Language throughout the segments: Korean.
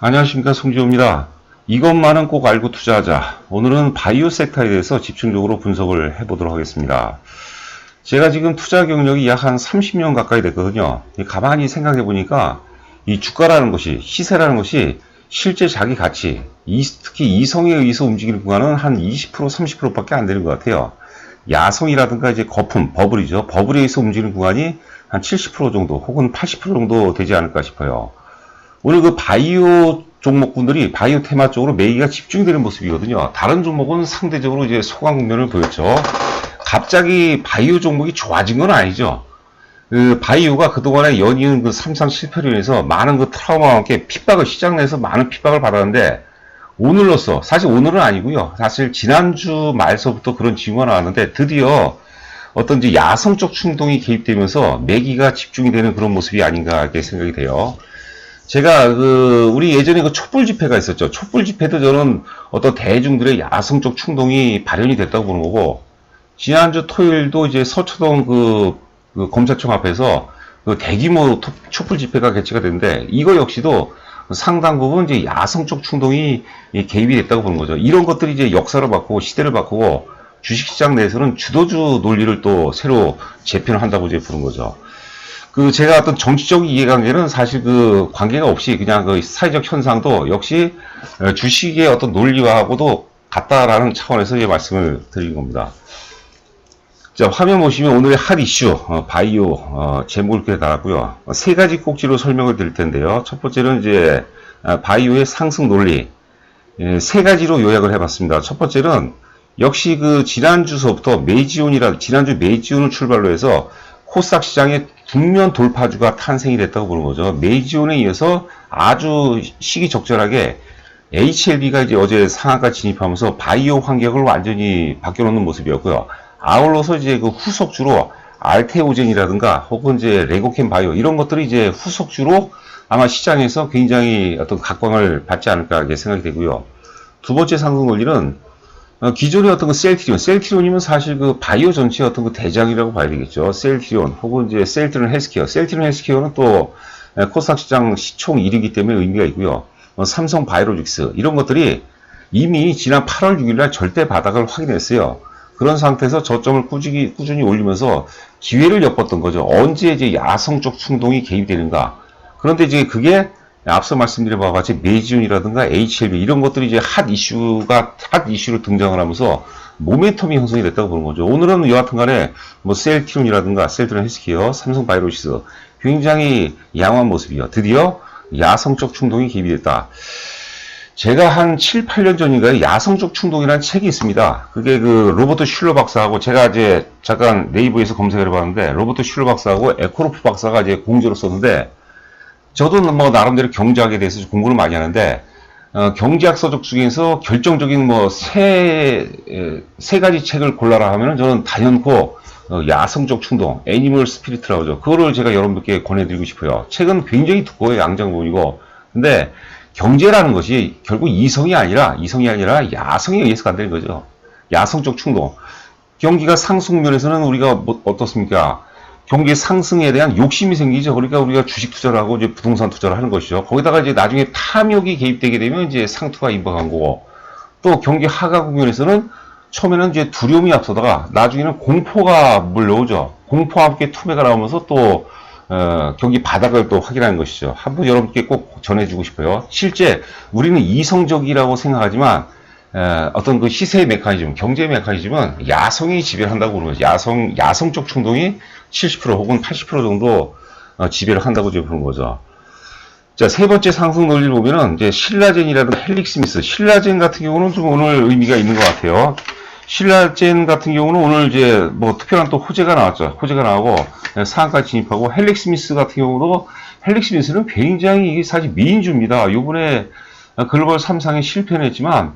안녕하십니까, 송지호입니다. 이것만은 꼭 알고 투자하자. 오늘은 바이오 섹터에 대해서 집중적으로 분석을 해보도록 하겠습니다. 제가 지금 투자 경력이 약 한 30년 가까이 됐거든요. 가만히 생각해 보니까 이 주가라는 것이, 시세라는 것이 실제 자기 가치, 특히 이성에 의해서 움직이는 구간은 한 20%, 30%밖에 안 되는 것 같아요. 야성이라든가 이제 거품, 버블이죠. 버블에 의해서 움직이는 구간이 한 70% 정도 혹은 80% 정도 되지 않을까 싶어요. 오늘 그 바이오 종목군들이 바이오 테마 쪽으로 매기가 집중이 되는 모습이거든요. 다른 종목은 상대적으로 이제 소강 국면을 보였죠. 갑자기 바이오 종목이 좋아진 건 아니죠. 그 바이오가 그동안에 연이은 그 삼상 실패로 인해서 많은 그 트라우마와 함께 핍박을 시장 내에서 많은 핍박을 받았는데 오늘로써 사실 오늘은 아니고요. 사실 지난주 말서부터 그런 징후가 나왔는데 드디어 어떤 이제 야성적 충동이 개입되면서 매기가 집중이 되는 그런 모습이 아닌가 이렇게 생각이 돼요. 제가 우리 예전에 그 촛불 집회가 있었죠. 촛불 집회도 저는 어떤 대중들의 야성적 충동이 발현이 됐다고 보는 거고, 지난주 토요일도 이제 서초동 검찰청 앞에서 그 대규모 촛불 집회가 개최가 됐는데, 이거 역시도 상당 부분 이제 야성적 충동이 개입이 됐다고 보는 거죠. 이런 것들이 이제 역사를 바꾸고 시대를 바꾸고 주식시장 내에서는 주도주 논리를 또 새로 재편을 한다고 이제 보는 거죠. 제가 어떤 정치적 이해관계는 사실 그 관계가 없이 그냥 그 사회적 현상도 역시 주식의 어떤 논리와하고도 같다라는 차원에서 이 말씀을 드린 겁니다. 자, 화면 보시면 오늘의 핫 이슈, 바이오, 제목을 이렇게 달았고요. 세 가지 꼭지로 설명을 드릴 텐데요. 첫 번째는 이제, 바이오의 상승 논리. 세 가지로 요약을 해봤습니다. 첫 번째는 역시 그 지난주서부터 지난주 메이지온을 출발로 해서 코스닥 시장의 국면 돌파주가 탄생이 됐다고 보는 거죠. 메이지온에 이어서 아주 시기적절하게 HLB가 이제 어제 상한가 진입하면서 바이오 환경을 완전히 바뀌어놓는 모습이었고요. 아울러서 이제 그 후속주로 알테오젠이라든가 혹은 이제 레고캠 바이오 이런 것들이 이제 후속주로 아마 시장에서 굉장히 어떤 각광을 받지 않을까 이렇게 생각이 되고요. 두 번째 상승 논리는 기존의 어떤 그 셀트리온이면 사실 그 바이오 전체의 어떤 그 대장이라고 봐야 되겠죠. 셀트리온 혹은 이제 셀트리온 헬스케어는 또 코스닥 시장 시총 1위이기 때문에 의미가 있고요. 삼성 바이오로직스 이런 것들이 이미 지난 8월 6일날 절대 바닥을 확인했어요. 그런 상태에서 저점을 꾸준히 올리면서 기회를 엿봤던 거죠. 언제 이제 야성적 충동이 개입되는가. 그런데 이제 그게 앞서 말씀드린 바와 같이 메이지온이라든가 HLB 이런 것들이 이제 핫 이슈로 등장을 하면서 모멘텀이 형성이 됐다고 보는 거죠. 오늘은 여하튼 간에 뭐 셀트리온이라든가 셀트리온 헬스케어, 삼성 바이오로직스 굉장히 양호한 모습이요. 드디어 야성적 충동이 개입이 됐다. 제가 한 7, 8년 전인가요? 야성적 충동이라는 책이 있습니다. 그게 그 로버트 슐러 박사하고 제가 이제 잠깐 네이버에서 검색을 해봤는데 로버트 슐러 박사하고 에코로프 박사가 이제 공저를 썼는데 저도 뭐 나름대로 경제학에 대해서 공부를 많이 하는데 경제학 서적 중에서 결정적인 뭐 세 가지 책을 골라라 하면은 저는 단연코 야성적 충동, 애니멀 스피리트라고 하죠. 그거를 제가 여러분들께 권해드리고 싶어요. 책은 굉장히 두꺼워요. 양장본이고. 근데 경제라는 것이 결국 이성이 아니라 야성에 의해서 간다는 거죠. 야성적 충동. 경기가 상승면에서는 우리가 뭐 어떻습니까? 경기 상승에 대한 욕심이 생기죠. 그러니까 우리가 주식 투자를 하고 이제 부동산 투자를 하는 것이죠. 거기다가 이제 나중에 탐욕이 개입되게 되면 이제 상투가 임박한 거고, 또 경기 하락 국면에서는 처음에는 이제 두려움이 앞서다가 나중에는 공포가 물려오죠. 공포와 함께 투매가 나오면서 또 경기 바닥을 또 확인하는 것이죠. 한번 여러분께 꼭 전해주고 싶어요. 실제 우리는 이성적이라고 생각하지만 어떤 그 시세의 메커니즘, 경제의 메커니즘은 야성이 지배를 한다고 보는 거죠. 야성적 충동이 70% 혹은 80% 정도 지배를 한다고 보는 거죠. 자, 세 번째 상승 논리를 보면은 이제 신라젠이라든가 헬릭스미스, 신라젠 같은 경우는 좀 오늘 의미가 있는 것 같아요. 신라젠 같은 경우는 오늘 이제 뭐 특별한 또 호재가 나왔죠. 호재가 나오고 상한가 진입하고 헬릭스미스 같은 경우도 헬릭스미스는 굉장히 이게 사실 미인주입니다. 요번에 글로벌 3상에 실패는 했지만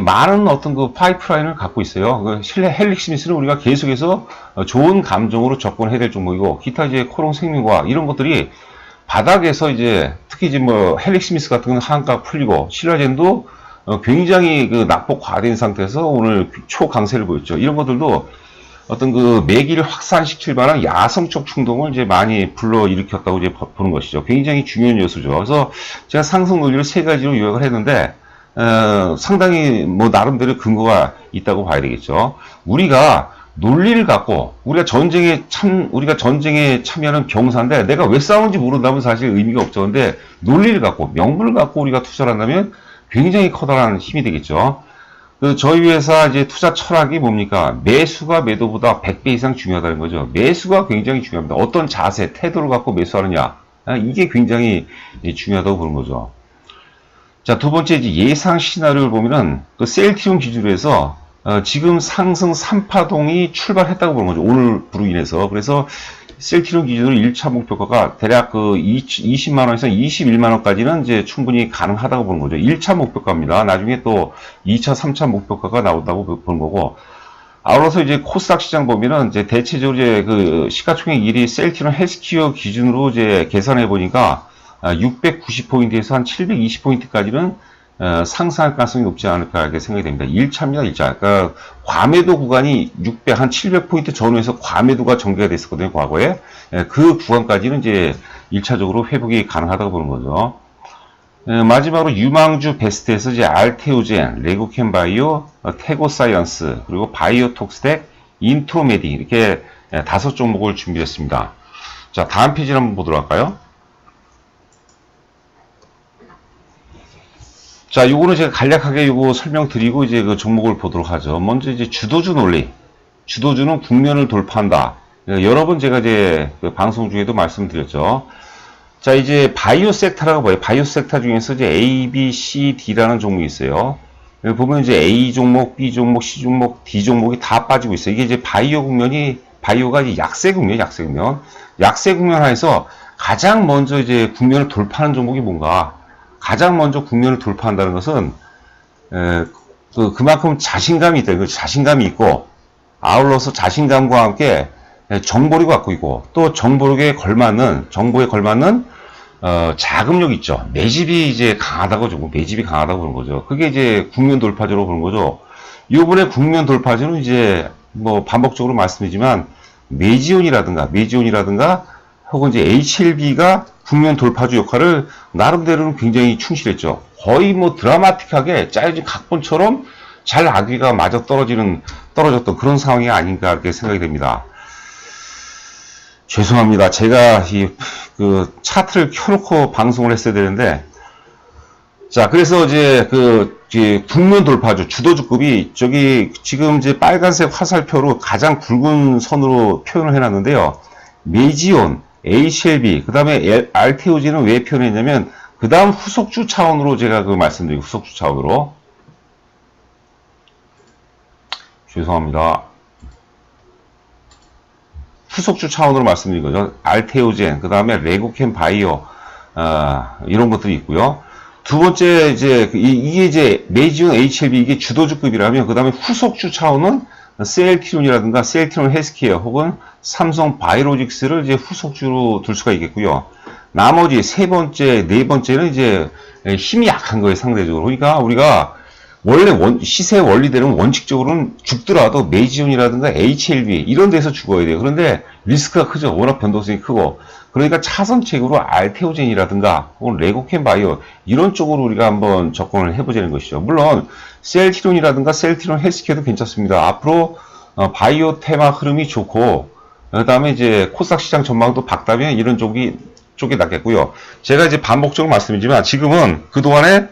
많은 어떤 그 파이프라인을 갖고 있어요. 헬릭스미스는 우리가 계속해서 좋은 감정으로 접근해야 될 종목이고, 기타 이제 코롱생명과 이런 것들이 바닥에서 이제 특히 이제 뭐 헬릭스미스 같은 건 한가 풀리고, 신라젠도 굉장히 그 낙폭 과대인 상태에서 오늘 초강세를 보였죠. 이런 것들도 어떤 그 매기를 확산시킬 만한 야성적 충동을 이제 많이 불러일으켰다고 이제 보는 것이죠. 굉장히 중요한 요소죠. 그래서 제가 상승 논리를 세 가지로 요약을 했는데, 상당히 뭐 나름대로 근거가 있다고 봐야 되겠죠. 우리가 논리를 갖고 우리가 전쟁에 참여하는 병사인데 내가 왜 싸우는지 모른다면 사실 의미가 없죠. 근데 논리를 갖고 명분을 갖고 우리가 투자를 한다면 굉장히 커다란 힘이 되겠죠. 저희 회사 이제 투자 철학이 뭡니까? 매수가 매도보다 100배 이상 중요하다는 거죠. 매수가 굉장히 중요합니다. 어떤 자세, 태도를 갖고 매수하느냐. 이게 굉장히 중요하다고 보는 거죠. 자, 두 번째 이제 예상 시나리오를 보면은 그 셀트리온 기준으로 해서 지금 상승 3파동이 출발했다고 보는 거죠. 오늘부로 인해서. 그래서 셀트리온 기준으로 1차 목표가가 대략 그 20만원에서 21만원까지는 이제 충분히 가능하다고 보는 거죠. 1차 목표가입니다. 나중에 또 2차, 3차 목표가가 나온다고 보는 거고. 아울러서 이제 코스닥 시장 보면은 이제 대체적으로 이제 그 시가총액 1위 셀트리온 헬스케어 기준으로 이제 계산해 보니까 690포인트에서 한 720포인트까지는 상승할 가능성이 높지 않을까 이렇게 생각이 됩니다. 1차입니다, 1차. 그러니까 과매도 구간이 600, 한 700포인트 전후에서 과매도가 전개가 됐었거든요, 과거에. 그 구간까지는 이제 1차적으로 회복이 가능하다고 보는 거죠. 마지막으로 유망주 베스트에서 이제 알테오젠, 레고캠 바이오, 테고사이언스, 그리고 바이오톡스텍, 인트로메디 이렇게 5종목을 준비했습니다. 자, 다음 페이지를 한번 보도록 할까요? 자, 요거는 제가 간략하게 요거 설명드리고 이제 그 종목을 보도록 하죠. 먼저 이제 주도주 논리. 주도주는 국면을 돌파한다. 여러 번 제가 이제 그 방송 중에도 말씀드렸죠. 자, 이제 바이오 섹터라고 봐요. 바이오 섹터 중에서 이제 A, B, C, D라는 종목이 있어요. 여기 보면 이제 A 종목, B 종목, C 종목, D 종목이 다 빠지고 있어요. 이게 이제 바이오가 이제 약세 국면. 약세 국면 하에서 가장 먼저 이제 국면을 돌파하는 종목이 뭔가? 가장 먼저 국면을 돌파한다는 것은 그만큼 자신감이 있다. 자신감이 있고 아울러서 자신감과 함께 정보력을 갖고 있고 또 정보에 걸맞는 자금력이 있죠. 매집이 이제 강하다고 보고 매집이 강하다고 보는 거죠. 그게 이제 국면 돌파주로 보는 거죠. 이번에 국면 돌파주는 이제 뭐 반복적으로 말씀드리지만 메지온이라든가 혹은 이제 HLB가 국면 돌파주 역할을 나름대로는 굉장히 충실했죠. 거의 뭐 드라마틱하게 짜여진 각본처럼 잘 아기가 마저 떨어졌던 그런 상황이 아닌가 이렇게 생각이 됩니다. 죄송합니다. 제가 그 차트를 켜놓고 방송을 했어야 되는데, 자, 그래서 이제 국면 돌파주, 주도주급이 저기 지금 이제 빨간색 화살표로 가장 굵은 선으로 표현을 해놨는데요. 메지온, HLB, 그 다음에 알테오진은 왜 표현했냐면, 그 다음 후속주 차원으로 제가 말씀드리고, 후속주 차원으로. 죄송합니다. 후속주 차원으로 말씀드린 거죠. 알테오젠, 그 다음에 레고캠 바이오, 이런 것들이 있고요. 두 번째, 이게 이제 메지온 HLB, 이게 주도주급이라면, 그 다음에 후속주 차원은 셀트리온이라든가 셀트리온 헬스케어 혹은 삼성 바이오로직스를 이제 후속주로 둘 수가 있겠고요. 나머지 세 번째, 네 번째는 이제 힘이 약한 거예요, 상대적으로. 그러니까 우리가 원래 시세 원리대로는 원칙적으로는 죽더라도 메지온이라든가 HLB 이런 데서 죽어야 돼요. 그런데 리스크가 크죠. 워낙 변동성이 크고. 그러니까 차선책으로 알테오젠이라든가 혹은 레고캠 바이오 이런 쪽으로 우리가 한번 접근을 해보자는 것이죠. 물론 셀트리온이라든가 셀트리온 헬스케어도 괜찮습니다. 앞으로 바이오 테마 흐름이 좋고 그 다음에 이제 코스닥 시장 전망도 밝다면 이런 쪽이 낫겠고요. 제가 이제 반복적으로 말씀드리지만 지금은 그동안에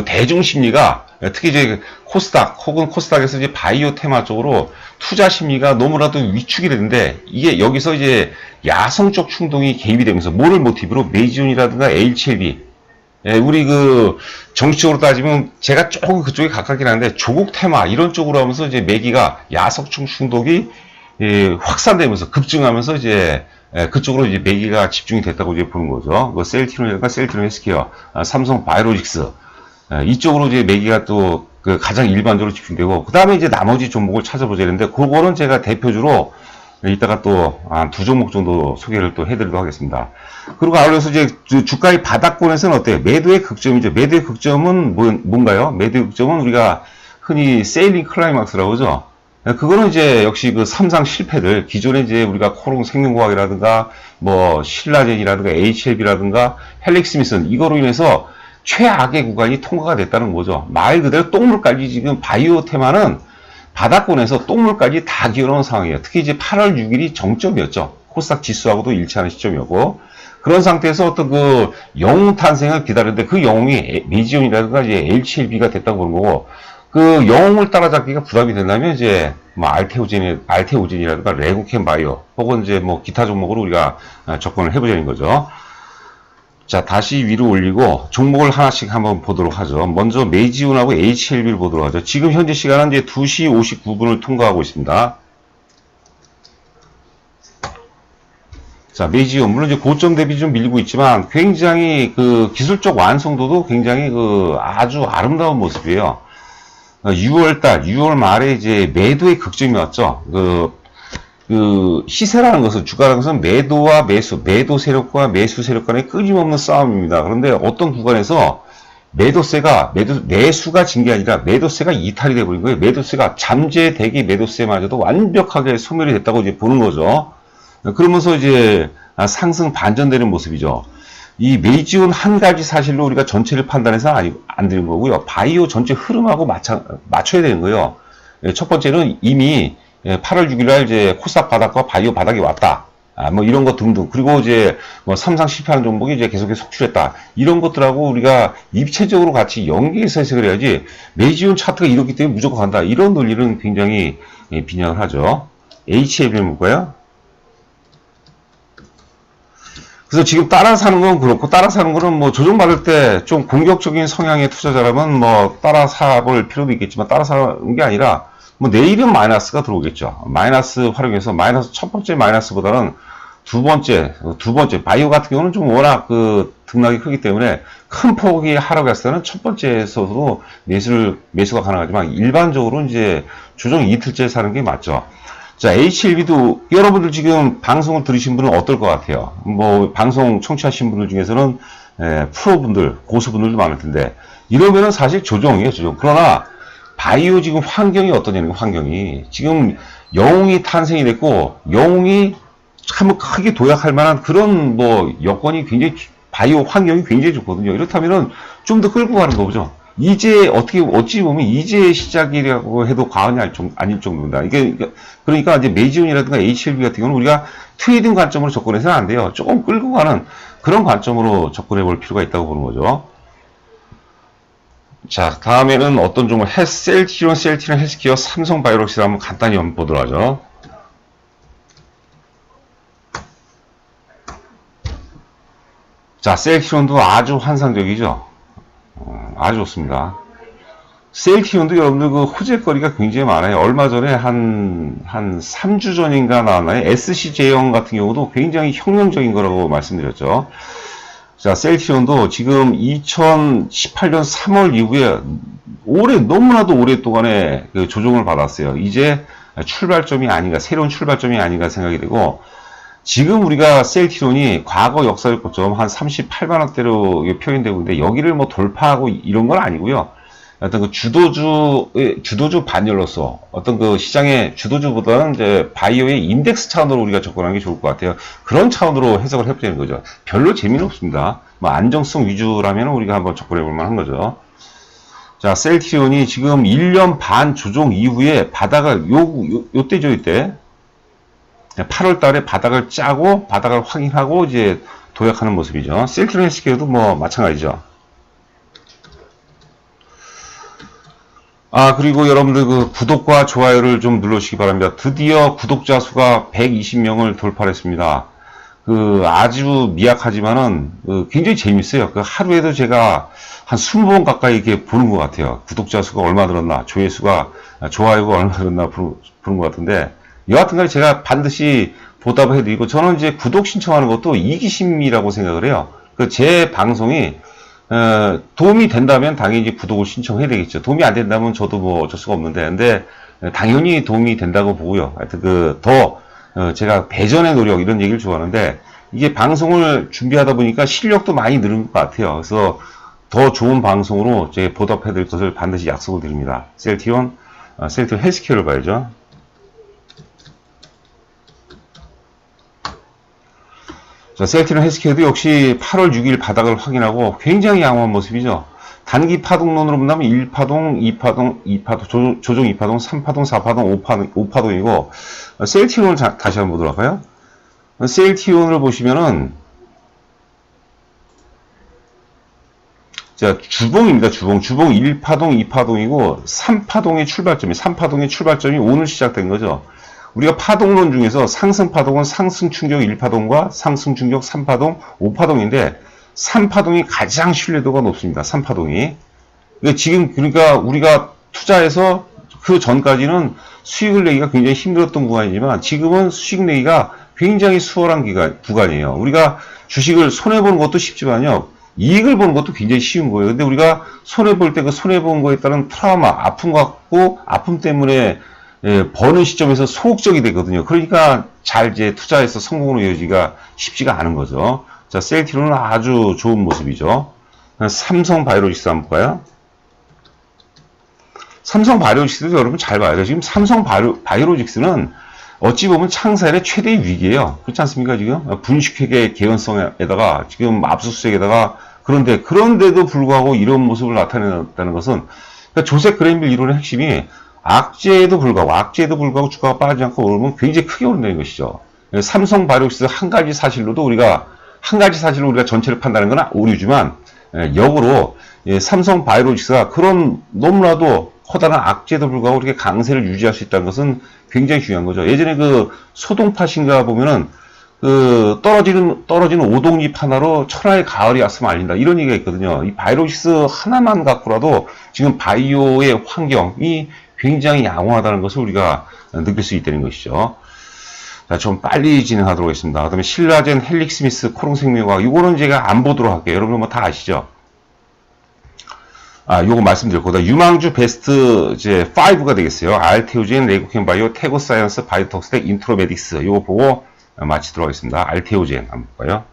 대중 심리가 특히 이제 코스닥 혹은 코스닥에서 이제 바이오 테마 쪽으로 투자 심리가 너무나도 위축이 되는데 이게 여기서 이제 야성적 충동이 개입이 되면서 뭐를 모티브로 메이지온이라든가 HLB 우리 정치적으로 따지면 제가 조금 그쪽에 가깝긴 한데 조국 테마 이런 쪽으로 하면서 이제 매기가 야성적 충동이 확산되면서 급증하면서 이제 그쪽으로 이제 매기가 집중이 됐다고 이제 보는 거죠. 셀트리온이라든가 셀트리온 헬스케어, 삼성 바이오로직스 이쪽으로 이제 매기가 또 가장 일반적으로 집중되고 그 다음에 이제 나머지 종목을 찾아보자 했는데 그거는 제가 대표주로 이따가 또 한 두 종목 정도 소개를 또 해드리도록 하겠습니다. 그리고 아울러서 이제 주가의 바닥권에서는 어때요? 매도의 극점이죠. 매도의 극점은 뭔가요? 매도의 극점은 우리가 흔히 세일링 클라이막스라고 하죠. 그거는 이제 역시 그 삼상 실패들, 기존에 이제 우리가 코롱 생명과학이라든가, 뭐, 신라젠이라든가, HLB라든가, 헬릭스미슨, 이거로 인해서 최악의 구간이 통과가 됐다는 거죠. 말 그대로 똥물까지 지금 바이오 테마는 바닥권에서 똥물까지 다 기어놓은 상황이에요. 특히 이제 8월 6일이 정점이었죠. 코스닥 지수하고도 일치하는 시점이었고, 그런 상태에서 어떤 그 영웅 탄생을 기다렸는데 그 영웅이 메지온이라든가 이제 HLB가 됐다고 보는 거고, 그 영웅을 따라잡기가 부담이 된다면 이제 뭐 알테오젠이라든가 레고캠 바이오 혹은 이제 뭐 기타 종목으로 우리가 접근을 해보자는 거죠. 자, 다시 위로 올리고 종목을 하나씩 한번 보도록 하죠. 먼저 메지온하고 HLB를 보도록 하죠. 지금 현재 시간은 이제 2시 59분을 통과하고 있습니다. 자, 메지온 물론 이제 고점 대비 좀 밀리고 있지만 굉장히 그 기술적 완성도도 굉장히 그 아주 아름다운 모습이에요. 6월 말에 이제 매도의 극점이 왔죠. 그 시세라는 것은, 주가라는 것은 매도와 매도 세력과 매수 세력 간의 끊임없는 싸움입니다. 그런데 어떤 구간에서 매수가 진 게 아니라 매도세가 이탈이 돼버린 거예요. 매도세가 잠재 대기 매도세마저도 완벽하게 소멸이 됐다고 이제 보는 거죠. 그러면서 이제 상승 반전되는 모습이죠. 이 메이지온 한 가지 사실로 우리가 전체를 판단해서 안 되는 거고요. 바이오 전체 흐름하고 맞춰야 되는 거예요. 첫 번째는 이미 8월 6일날 이제 코스닥 바닥과 바이오 바닥이 왔다. 뭐 이런 것 등등. 그리고 이제 뭐 삼상 실패하는 종목이 이제 계속해서 속출했다. 이런 것들하고 우리가 입체적으로 같이 연계해서 해석을 해야지 메이지온 차트가 이렇기 때문에 무조건 간다. 이런 논리는 굉장히 빈약을 하죠. HLB를 볼까요? 그래서 지금 따라 사는 건 그렇고, 따라 사는 거는 뭐 조정받을 때 좀 공격적인 성향의 투자자라면 뭐 따라 사볼 필요도 있겠지만, 따라 사는 게 아니라 뭐 내일은 마이너스가 들어오겠죠. 마이너스 활용해서 첫 번째 마이너스보다는 두 번째 바이오 같은 경우는 좀 워낙 그 등락이 크기 때문에 큰 폭이 하락을 했을 때는 첫 번째에서도 매수가 가능하지만 일반적으로 이제 조정 이틀째 사는 게 맞죠. 자, HLB도 여러분들 지금 방송을 들으신 분은 어떨 것 같아요? 뭐 방송 청취하신 분들 중에서는 프로분들, 고수분들도 많을 텐데, 이러면은 사실 조정이에요, 조정. 그러나 바이오 지금 환경이 어떠냐는 거예요, 환경이. 지금 영웅이 탄생이 됐고, 영웅이 참 크게 도약할 만한 그런 뭐 여건이 굉장히, 바이오 환경이 굉장히 좋거든요. 이렇다면은 좀 더 끌고 가는 거죠. 이제 어찌 보면 이제 시작이라고 해도 과언이 아닐 정도입니다. 그러니까 이제 메이지온이라든가 HLB 같은 경우는 우리가 트레이딩 관점으로 접근해서는 안 돼요. 조금 끌고 가는 그런 관점으로 접근해 볼 필요가 있다고 보는 거죠. 자, 다음에는 어떤 종목, 셀트리온, 헬스케어, 삼성바이오로직스 한번 간단히 보도록 하죠. 자, 셀트리온도 아주 환상적이죠. 아주 좋습니다. 셀트리온도 여러분들 그 호재거리가 굉장히 많아요. 얼마 전에 한 3주 전인가 나왔나요? SC제형 같은 경우도 굉장히 혁명적인 거라고 말씀드렸죠. 자, 셀트리온도 지금 2018년 3월 이후에 너무나도 오랫동안에 그 조정을 받았어요. 이제 출발점이 아닌가, 새로운 출발점이 아닌가 생각이 되고, 지금 우리가 셀트리온이 과거 역사적 고점 한 38만원대로 표현되고 있는데, 여기를 뭐 돌파하고 이런 건 아니고요. 어떤 그 주도주 반열로서 어떤 그 시장의 주도주보다는 이제 바이오의 인덱스 차원으로 우리가 접근하는 게 좋을 것 같아요. 그런 차원으로 해석을 해보자는 거죠. 별로 재미는 없습니다. 뭐 안정성 위주라면 우리가 한번 접근해 볼 만한 거죠. 자, 셀트리온이 지금 1년 반 조정 이후에 바닥을 요때죠, 이때. 8월 달에 바닥을 짜고 바닥을 확인하고 이제 도약하는 모습이죠. 셀트리온 헬스케어도 뭐 마찬가지죠. 그리고 여러분들 그 구독과 좋아요를 좀 눌러주시기 바랍니다. 드디어 구독자 수가 120명을 돌파했습니다. 아주 미약하지만은 굉장히 재밌어요. 하루에도 제가 한 20번 가까이 이렇게 보는 것 같아요. 구독자 수가 얼마 늘었나, 좋아요가 얼마 늘었나 보는 것 같은데, 여하튼간에 제가 반드시 보답을 해드리고, 저는 이제 구독 신청하는 것도 이기심이라고 생각을 해요. 제 방송이 도움이 된다면 당연히 이제 구독을 신청해야 되겠죠. 도움이 안 된다면 저도 뭐 어쩔 수가 없는데, 근데 당연히 도움이 된다고 보고요. 하여튼 제가 배전의 노력 이런 얘기를 좋아하는데, 이게 방송을 준비하다 보니까 실력도 많이 늘은 것 같아요. 그래서 더 좋은 방송으로 제가 보답해드릴 것을 반드시 약속을 드립니다. 셀트리온 헬스케어를 봐야죠. 자, 셀트리온 헬스케어도 역시 8월 6일 바닥을 확인하고 굉장히 양호한 모습이죠. 단기 파동론으로 본다면 1파동, 2파동, 2파동, 조정 2파동, 3파동, 4파동, 5파동이고, 셀트리온을 다시 한번 보도록 할까요? 셀트리온을 보시면은, 자, 주봉입니다. 주봉 1파동, 2파동이고, 3파동의 출발점이 오늘 시작된 거죠. 우리가 파동론 중에서 상승 파동은 상승 충격 1파동과 상승 충격 3파동, 5파동인데, 3파동이 가장 신뢰도가 높습니다. 3파동이. 지금, 그러니까 우리가 투자해서 그 전까지는 수익을 내기가 굉장히 힘들었던 구간이지만, 지금은 수익 내기가 굉장히 수월한 구간이에요. 우리가 주식을 손해보는 것도 쉽지만요, 이익을 보는 것도 굉장히 쉬운 거예요. 근데 우리가 손해볼 때 그 손해본 거에 따른 트라우마, 아픔 갖고, 아픔 때문에 버는 시점에서 소극적이 되거든요. 그러니까 잘 이제 투자해서 성공으로 이어지기가 쉽지가 않은 거죠. 자, 셀트리온은 아주 좋은 모습이죠. 삼성바이오로직스 한번 볼까요? 삼성바이오로직스도 여러분 잘 봐야 돼요. 지금 삼성바이오로직스는 어찌 보면 창사일의 최대의 위기예요. 그렇지 않습니까? 지금 분식회계 개연성에다가 지금 압수수색에다가 그런데도 불구하고 이런 모습을 나타낸다는 것은, 그러니까 조셉 그랜빌 이론의 핵심이 악재에도 불구하고 주가가 빠지지 않고 오르면 굉장히 크게 오른다는 것이죠. 삼성바이오로직스 한 가지 사실로 우리가 전체를 판단하는 건 오류지만, 역으로 삼성바이오로직스가 그런 너무나도 커다란 악재에도 불구하고 이렇게 강세를 유지할 수 있다는 것은 굉장히 중요한 거죠. 예전에 그 소동파신가 보면은 그 떨어지는 오동잎 하나로 천하의 가을이 왔으면 알린다, 이런 얘기가 있거든요. 이 바이오로직스 하나만 갖고라도 지금 바이오의 환경이 굉장히 양호하다는 것을 우리가 느낄 수 있다는 것이죠. 자, 좀 빨리 진행하도록 하겠습니다. 그 다음에 신라젠, 헬릭스미스, 코롱생명과학, 이거는 제가 안 보도록 할게요. 여러분 뭐 다 아시죠? 요거 말씀드릴 거다. 유망주 베스트 이제 5가 되겠어요. 알테오젠, 레고켄바이오, 테고사이언스, 바이오톡스텍, 인트로메딕스. 요거 보고 마치도록 하겠습니다. 알테오젠 한번 볼까요?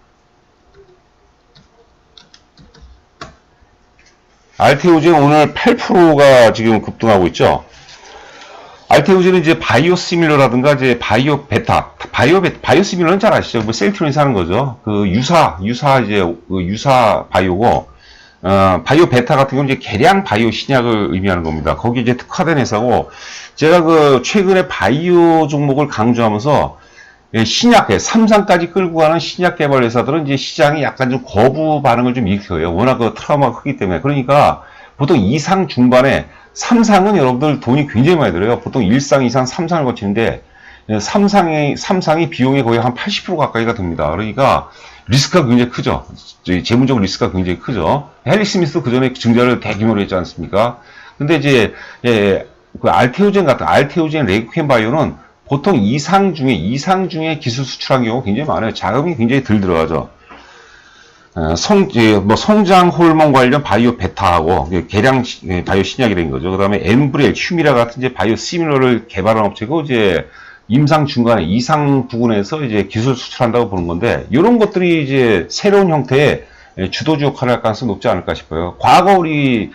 알테오젠 오늘 8%가 지금 급등하고 있죠. 알테오젠은 이제 바이오시밀러라든가 이제 바이오시밀러는 잘 아시죠? 뭐 셀트리온이 사는 거죠. 그 유사 바이오고, 바이오 베타 같은 경우는 이제 개량 바이오 신약을 의미하는 겁니다. 거기 이제 특화된 회사고, 제가 그 최근에 바이오 종목을 강조하면서 신약회, 3상까지 끌고 가는 신약 개발 회사들은 이제 시장이 약간 좀 거부 반응을 좀 일으켜요. 워낙 그 트라우마가 크기 때문에. 그러니까 보통 2상 중반에 3상은 여러분들 돈이 굉장히 많이 들어요. 보통 1상, 2상, 3상을 거치는데 3상이 비용이 거의 한 80% 가까이가 됩니다. 그러니까 리스크가 굉장히 크죠. 재무적 리스크가 굉장히 크죠. 헬릭스미스도 그 전에 증자를 대규모로 했지 않습니까? 근데 이제 그 알테오젠 레이코켄바이오는 보통 2상 중에 기술 수출한 경우가 굉장히 많아요. 자금이 굉장히 덜 들어가죠. 성장 호르몬 관련 바이오 베타하고 개량 바이오 신약이 된 거죠. 그 다음에 엠브렐, 휴미라 같은 이제 바이오 시밀러를 개발한 업체고, 이제 임상 중간에 이상 부근에서 이제 기술 수출한다고 보는 건데, 이런 것들이 이제 새로운 형태의 주도주 역할을 할 가능성이 높지 않을까 싶어요. 과거 우리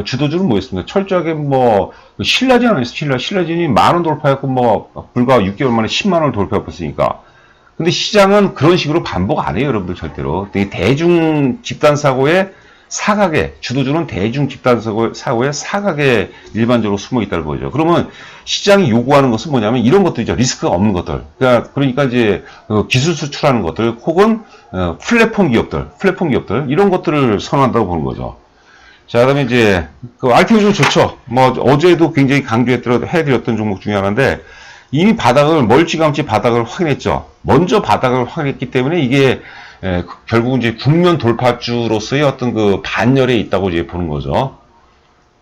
주도주는 뭐였습니까? 철저하게 신라젠 아니었어요? 신라젠이 10,000원 돌파했고, 불과 6개월 만에 10만원을 돌파했으니까. 근데 시장은 그런 식으로 반복 안 해요, 여러분들, 절대로. 대중 집단 사고의 사각에, 주도주는 대중 집단 사고의 사각에 일반적으로 숨어 있다는 거죠. 그러면 시장이 요구하는 것은 뭐냐면 이런 것들이죠. 리스크가 없는 것들. 그러니까 이제 기술 수출하는 것들, 혹은 플랫폼 기업들, 이런 것들을 선호한다고 보는 거죠. 자, 그 다음에 이제, 알테오젠 좋죠. 어제도 굉장히 해드렸던 종목 중에 하나인데, 이미 멀찌감치 바닥을 확인했죠. 먼저 바닥을 확인했기 때문에 이게, 결국은 이제 국면 돌파주로서의 어떤 그 반열에 있다고 이제 보는 거죠.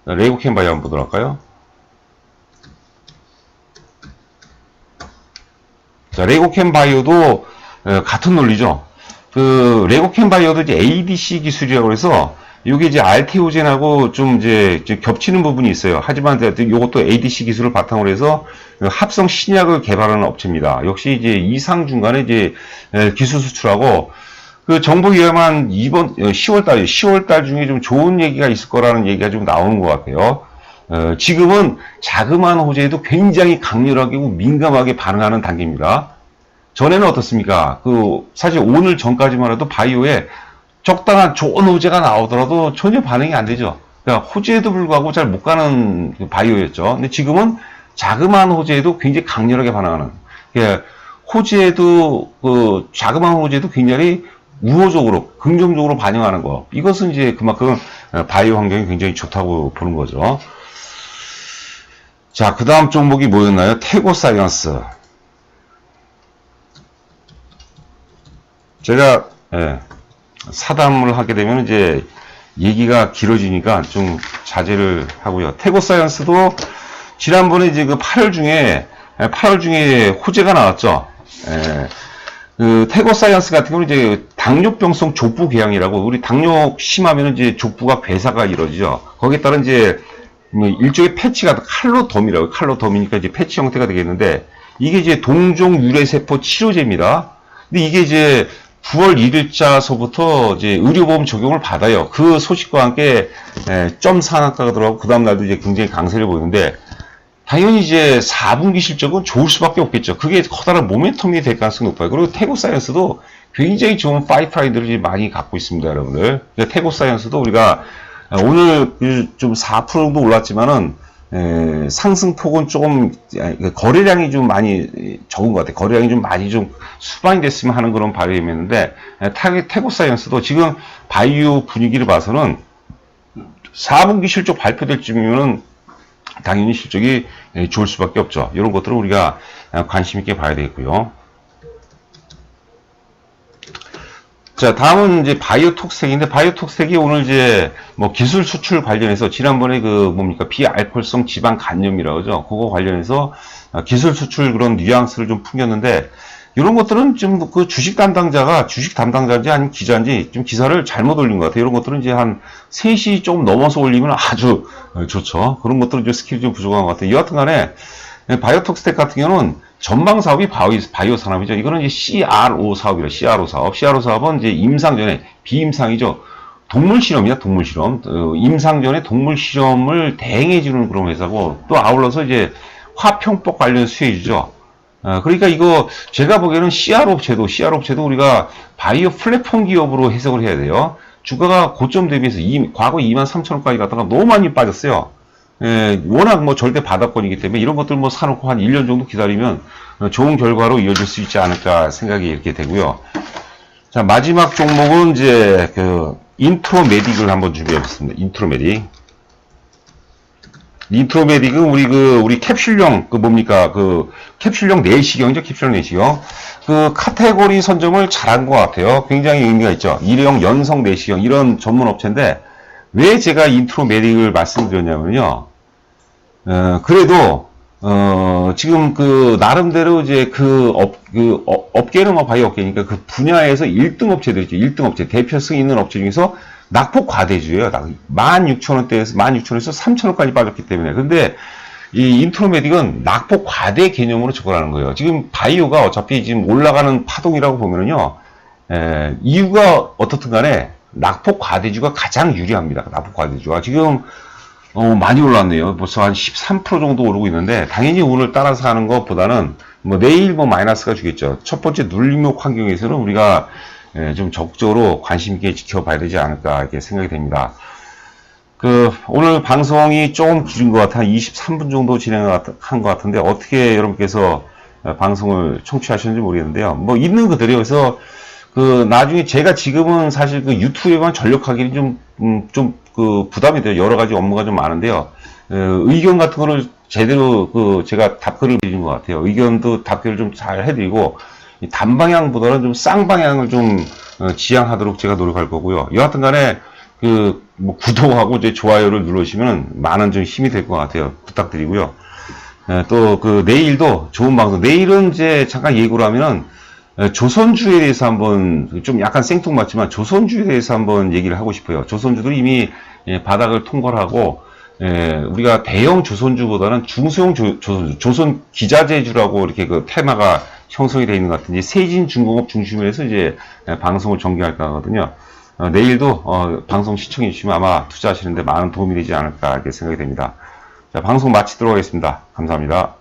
레이코켄바이오 한번 보도록 할까요? 자, 레이코켄바이오도 같은 논리죠. 레이코켄바이오도 이제 ADC 기술이라고 해서, 이게 이제 알테오젠하고 좀 이제 겹치는 부분이 있어요. 하지만 이것도 ADC 기술을 바탕으로 해서 합성 신약을 개발하는 업체입니다. 역시 이제 이상 중간에 이제 기술 수출하고, 그 정부기관만 이번 10월달 중에 좀 좋은 얘기가 있을 거라는 얘기가 좀 나오는 것 같아요. 지금은 자그마한 호재에도 굉장히 강렬하게 민감하게 반응하는 단계입니다. 전에는 어떻습니까? 사실 오늘 전까지만 해도 바이오에 적당한 좋은 호재가 나오더라도 전혀 반응이 안 되죠. 그러니까 호재에도 불구하고 잘 못 가는 바이오였죠. 근데 지금은 자그마한 호재에도 굉장히 강렬하게 반응하는. 그러니까 호재에도, 자그마한 호재도 굉장히 우호적으로, 긍정적으로 반영하는 거. 이것은 이제 그만큼 바이오 환경이 굉장히 좋다고 보는 거죠. 자, 그 다음 종목이 뭐였나요? 태고사이언스. 제가, 사담을 하게 되면 이제 얘기가 길어지니까 좀 자제를 하고요. 태고사이언스도 지난번에 이제 8월 중에 호재가 나왔죠. 태고사이언스 같은 경우는 이제 당뇨병성 족부 궤양이라고, 우리 당뇨 심하면 이제 족부가 괴사가 이루어지죠. 거기에 따른 이제 일종의 패치가 칼로덤이라고, 칼로덤이니까 이제 패치 형태가 되겠는데, 이게 이제 동종 유래세포 치료제입니다. 근데 이게 이제 9월 1일자서부터 이제 의료보험 적용을 받아요. 그 소식과 함께 점 상한가가 들어가고 그 다음날도 이제 굉장히 강세를 보이는데, 당연히 이제 4분기 실적은 좋을 수밖에 없겠죠. 그게 커다란 모멘텀이 될 가능성이 높아요. 그리고 태고사이언스도 굉장히 좋은 파이프라인들을 많이 갖고 있습니다, 여러분들. 그러니까 태고사이언스도 우리가 오늘 좀 4% 정도 올랐지만은 상승폭은 조금 거래량이 좀 많이 적은 것 같아요. 거래량이 좀 많이 좀 수반이 됐으면 하는 그런 바람이었는데, 태고사이언스도 지금 바이오 분위기를 봐서는 4분기 실적 발표될 쯤이면은 당연히 실적이 좋을 수밖에 없죠. 이런 것들은 우리가 관심 있게 봐야 되겠고요. 자, 다음은 이제 바이오톡색인데, 바이오톡색이 오늘 이제 뭐 기술 수출 관련해서 지난번에 비알코올성 지방 간염이라고 하죠. 그거 관련해서 기술 수출 그런 뉘앙스를 좀 풍겼는데, 이런 것들은 좀 주식 담당자인지 아니면 기자인지 좀 기사를 잘못 올린 것 같아요. 이런 것들은 이제 한 3시 조금 넘어서 올리면 아주 좋죠. 그런 것들은 좀 스킬이 좀 부족한 것 같아요. 여하튼 간에 바이오톡스텍 같은 경우는 전방 사업이 바이오 산업이죠. 이거는 이제 CRO 사업이래요. CRO 사업. CRO 사업은 이제 임상 전에, 비임상이죠. 동물 실험이야, 동물 실험. 임상 전에 동물 실험을 대행해주는 그런 회사고, 또 아울러서 이제 화평법 관련 수혜주죠. 그러니까 이거 제가 보기에는 CR 업체도 우리가 바이오 플랫폼 기업으로 해석을 해야 돼요. 주가가 고점 대비해서 과거 23,000원까지 갔다가 너무 많이 빠졌어요. 워낙 뭐 절대 바닥권이기 때문에 이런 것들 뭐 사놓고 한 1년 정도 기다리면 좋은 결과로 이어질 수 있지 않을까 생각이 이렇게 되고요. 자, 마지막 종목은 이제 인트로메딕을 한번 준비해봤습니다. 인트로메딕은 우리 캡슐형, 캡슐형 내시경이죠. 캡슐형 내시경. 카테고리 선점을 잘한 것 같아요. 굉장히 의미가 있죠. 일회용 연성 내시경, 이런 전문 업체인데, 왜 제가 인트로메딕을 말씀드렸냐면요. 그래도, 지금 나름대로 이제 업계는 뭐 바이오 업계니까 그 분야에서 1등 업체들 있죠. 1등 업체, 대표성 있는 업체 중에서 낙폭 과대주예요. 16,000원대에서 3,000원까지 빠졌기 때문에. 근데 이 인트로메딕은 낙폭 과대 개념으로 접근하는 거예요. 지금 바이오가 어차피 지금 올라가는 파동이라고 보면은요, 이유가 어떻든 간에 낙폭 과대주가 가장 유리합니다. 낙폭 과대주가. 지금, 많이 올랐네요. 벌써 한 13% 정도 오르고 있는데, 당연히 오늘 따라서 하는 것보다는, 내일 마이너스가 주겠죠. 첫 번째 눌림목 환경에서는 우리가 좀 적극적으로 관심 있게 지켜봐야 되지 않을까, 이렇게 생각이 됩니다. 오늘 방송이 조금 길은 것 같아. 한 23분 정도 진행한 것 같은데, 어떻게 여러분께서 방송을 청취하셨는지 모르겠는데요. 있는 그대로 해서, 나중에 제가 지금은 사실 유튜브에만 전력하기는 부담이 돼요. 여러 가지 업무가 좀 많은데요. 의견 같은 거를 제대로 제가 답글을 드리는 것 같아요. 의견도 답글을 좀 잘 해드리고, 단방향보다는 좀 쌍방향을 좀 지향하도록 제가 노력할 거고요. 여하튼 간에 구독하고 이제 좋아요를 누르시면 많은 좀 힘이 될 것 같아요. 부탁드리고요. 또 내일도 좋은 방송. 내일은 이제 잠깐 예고를 하면은 조선주에 대해서 한번 좀 약간 생뚱맞지만 조선주에 대해서 한번 얘기를 하고 싶어요. 조선주들이 이미 바닥을 통과하고 우리가 대형 조선주보다는 중소형 조선주, 조선 기자재주라고 이렇게 테마가 형성이 되어 있는 것 같은데 세진중공업 중심으로 해서 이제 방송을 전개할까 하거든요. 내일도 방송 시청해 주시면 아마 투자하시는데 많은 도움이 되지 않을까 이렇게 생각이 됩니다. 자, 방송 마치도록 하겠습니다. 감사합니다.